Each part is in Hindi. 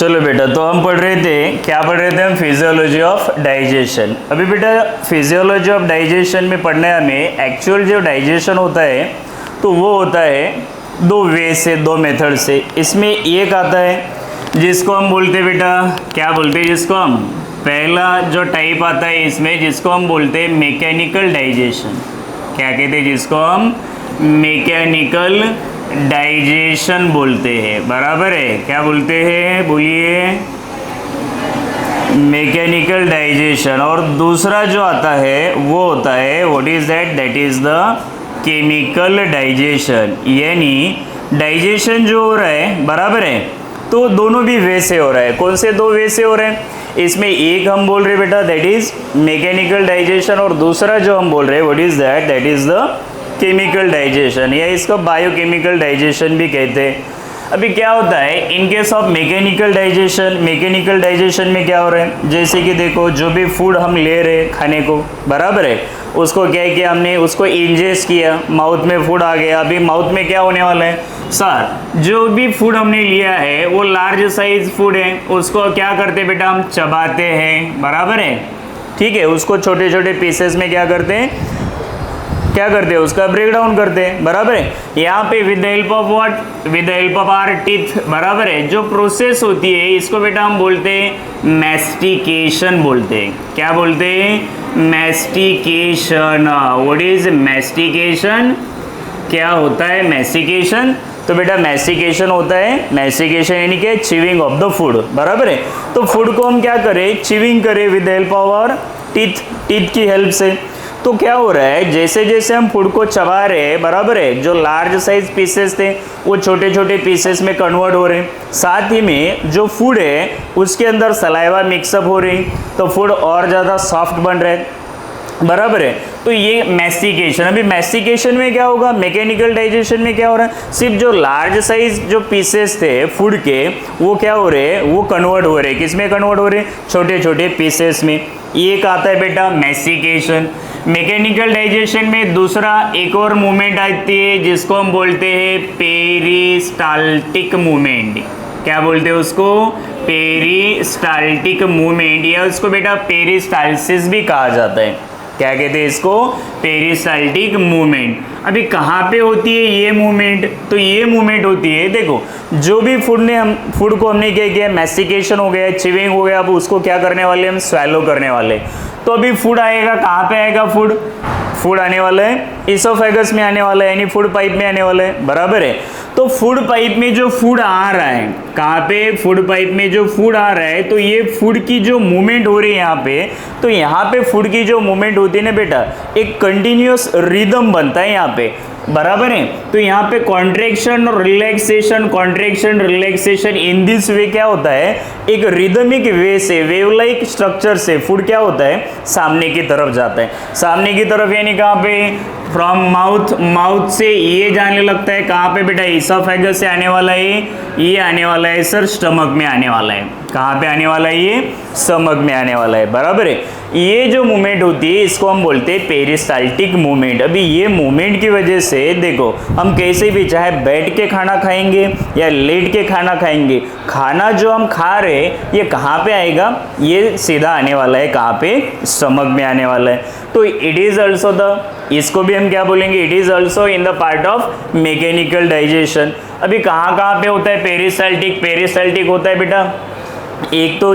चलो बेटा, तो हम पढ़ रहे थे, क्या पढ़ रहे थे हम? Physiology of digestion. अभी बेटा फिजियोलॉजी ऑफ डाइजेशन में पढ़ना है हमें एक्चुअल जो डाइजेशन होता है तो वो होता है दो वे से, दो मेथड से। इसमें एक आता है जिसको हम बोलते हैं बेटा, क्या बोलते हैं जिसको हम, पहला जो टाइप आता है इसमें जिसको हम बोलते हैं मैकेनिकल डाइजेशन। क्या कहते हैं जिसको हम? मैकेनिकल डाइजेशन बोलते हैं। बराबर है, क्या बोलते हैं? बोलिए, मैकेनिकल डाइजेशन। और दूसरा जो आता है वो होता है, what is that? That is the chemical digestion. यानी डाइजेशन जो हो रहा है, बराबर है, तो दोनों भी वे से हो रहा है। कौन से दो वे से हो रहे हैं? इसमें एक हम बोल रहे हैं बेटा दैट इज मैकेनिकल डाइजेशन, और दूसरा जो हम बोल रहे हैं what is that? That is the chemical digestion, या इसको बायोकेमिकल डाइजेशन भी कहते हैं। अभी क्या होता है in case of mechanical digestion? Mechanical digestion में क्या हो रहा है, जैसे कि देखो जो भी फूड हम ले रहे हैं खाने को, बराबर है, उसको क्या किया हमने, उसको इंजेस्ट किया, माउथ में फूड आ गया। अभी माउथ में क्या होने वाला है सर? जो भी फूड हमने लिया है वो लार्ज साइज फूड है, उसको क्या करते बेटा हम? चबाते हैं, बराबर है, ठीक है। उसको छोटे छोटे पीसेस में क्या करते हैं, क्या करते हैं, उसका ब्रेक डाउन करते हैं, बराबर है। यहाँ पे with the help of what? With the help of our teeth, बराबर है। जो प्रोसेस होती है इसको बेटा हम बोलते हैं मैस्टिकेशन बोलते हैं। क्या बोलते हैं? मैस्टिकेशन। What is mastication? क्या होता है मैस्टिकेशन? तो बेटा मैस्टिकेशन होता है, मैस्टिकेशन यानी कि चिविंग ऑफ द फूड, बराबर है। तो फूड को हम क्या करें? चिविंग करें with the help of our teeth, teeth की हेल्प से। तो क्या हो रहा है, जैसे जैसे हम फूड को चबा रहे हैं, बराबर है, जो लार्ज साइज पीसेस थे वो छोटे छोटे पीसेस में कन्वर्ट हो रहे हैं। साथ ही में जो फूड है उसके अंदर सलाइवा मिक्सअप हो रही, तो फूड और ज़्यादा सॉफ्ट बन रहा है, बराबर है। तो ये मैस्टिकेशन। अभी मैस्टिकेशन में क्या होगा, मैकेनिकल डाइजेशन में क्या हो रहा है, सिर्फ जो लार्ज साइज जो पीसेस थे फूड के वो क्या हो रहे हैं, वो कन्वर्ट हो रहे हैं। किस में कन्वर्ट हो रहे हैं? छोटे छोटे पीसेस में। एक आता है बेटा मैस्टिकेशन। मैकेनिकल डाइजेशन में दूसरा एक और मूवमेंट आती है जिसको हम बोलते हैं पेरिस्टाल्टिक मूवमेंट। क्या बोलते हैं उसको? पेरिस्टाल्टिक मूवमेंट, या उसको बेटा पेरिस्टाल्सिस भी कहा जाता है। क्या कहते हैं इसको? Peristaltic movement. अभी कहाँ पे होती है ये मूवमेंट? तो ये मूवमेंट होती है, देखो जो भी फूड को हमने क्या किया, मैस्टिकेशन हो गया, चिविंग हो गया, अब उसको क्या करने वाले हम? स्वैलो करने वाले। तो अभी फूड आएगा, कहाँ पे आएगा फूड आने वाला है इसोफेगस में आने वाला है, यानी फूड पाइप में आने वाला है, बराबर है। तो फूड पाइप में जो फूड आ रहा है, कहाँ पे? फूड पाइप में जो फूड आ रहा है, तो ये फूड की जो मूवमेंट हो रही है यहाँ पे, तो यहाँ पे फूड की जो मूवमेंट होती है ना बेटा, एक कंटिन्यूअस रिदम बनता है यहाँ पे, बराबर है। तो यहाँ पे कॉन्ट्रैक्शन और relaxation, contraction relaxation in this way क्या होता है, एक रिदमिक वे से, वेव लाइक स्ट्रक्चर से फूड क्या होता है, सामने की तरफ जाता है। सामने की तरफ यानी कहाँ पे? फ्रॉम माउथ से ये जाने लगता है, कहाँ पे बेटा? इसोफेगस से आने वाला है, ये आने वाला है सर स्टमक में आने वाला है। कहाँ पे आने वाला है? ये स्टमक में आने वाला है, बराबर है। ये जो मूवमेंट होती है इसको हम बोलते हैं पेरिस्टाल्टिक मूवमेंट। अभी ये मूवमेंट की वजह से देखो हम कैसे भी, चाहे बैठ के खाना खाएंगे या लेट के खाना खाएंगे, खाना जो हम खा रहे ये कहाँ पे आएगा? ये सीधा आने वाला है, कहाँ पे? स्टमक में आने वाला है। तो इट इज़ ऑल्सो द, इसको भी हम क्या बोलेंगे? It is also in the part of mechanical digestion. अभी कहाँ कहाँ पे होता है पेरिस्टाल्टिक? पेरिस्टाल्टिक होता है बेटा एक तो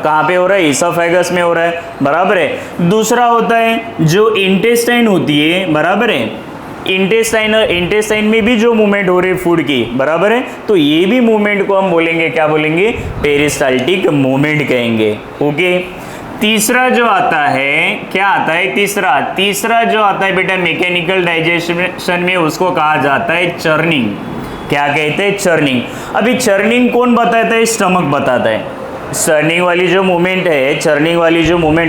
कहाँ पे हो रहा है? इसोफेगस में हो रहा है, बराबर है। दूसरा होता है जो इंटेस्टाइन होती है, बराबर है, इंटेस्टाइन में भी जो मूवमेंट हो रही है फूड की, बराबर है। तो ये भी मूवमेंट को हम बोलेंगे, क्या बोलेंगे? पेरिस्टाल्टिक मूवमेंट कहेंगे। ओके। तीसरा जो आता है, क्या आता है तीसरा जो आता है बेटा मैकेनिकल डाइजेशन में, उसको कहा जाता है चर्निंग। क्या कहते हैं? चर्निंग। अभी चर्निंग कौन बताता है? स्टमक बताता है। चर्निंग वाली जो मूवमेंट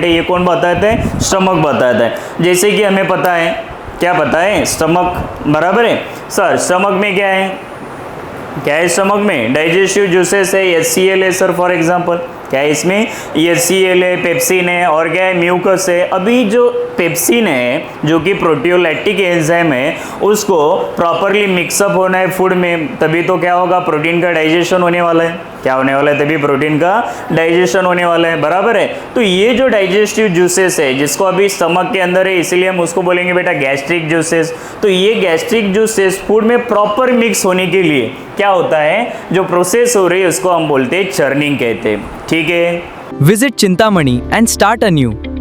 है ये कौन बताता है? स्टमक बताता है। जैसे कि हमें पता है, क्या पता है? स्टमक, बराबर है सर। स्टमक में क्या है? स्टमक में डाइजेस्टिव जूसेस है, HCl है सर फॉर एग्जांपल, क्या है इसमें, ये Cl है, पेप्सिन है और क्या है, म्यूकस है। अभी जो पेप्सिन है जो कि प्रोटियोलैक्टिक एंजाइम है, उसको प्रॉपरली मिक्सअप होना है फूड में, तभी तो क्या होगा, प्रोटीन का डाइजेशन होने वाला है। क्या होने वाला है, तभी प्रोटीन का डाइजेशन होने वाला है, बराबर है। तो ये जो डाइजेस्टिव जूसेस है जिसको अभी स्टमक के अंदर है, इसीलिए हम उसको बोलेंगे बेटा गैस्ट्रिक जूसेस। तो ये गैस्ट्रिक जूसेस फूड में प्रॉपर मिक्स होने के लिए क्या होता है, जो प्रोसेस हो रही है उसको हम बोलते हैं चर्निंग कहते हैं। ठीक है। Visit Chintamani and start anew.